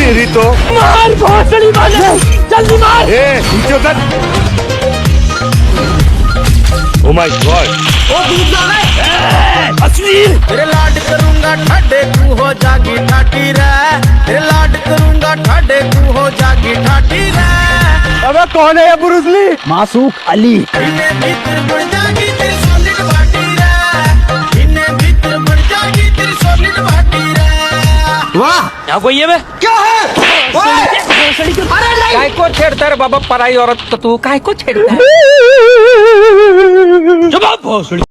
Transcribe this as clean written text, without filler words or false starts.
तेरी तो मार भोसड़ी वाले, जल्दी मार। नीचे उतर। ओ माय गॉड, ओ दूध ला रहा असली। तेरे लाड करूंगा ठाडे तू हो जागी ठाटी रे, तेरे लाड करूंगा ठाडे तू हो जागी ठाटी रे। अबे कौन है ये ब्रूस ली? मासूक अली। इन्हें भीतर बढ़ जागी तेरी सॉलिड बाटी रे, इन्हें भीतर बढ़ जागी तेरी सॉलिड बाटी रे। वाह, यहाँ कोई है बे? क्या है? अरे काय को छेड़ता रे बाबा, पराई औरत तो तू काय को छेड़ता है? जवाब भोसड़ी।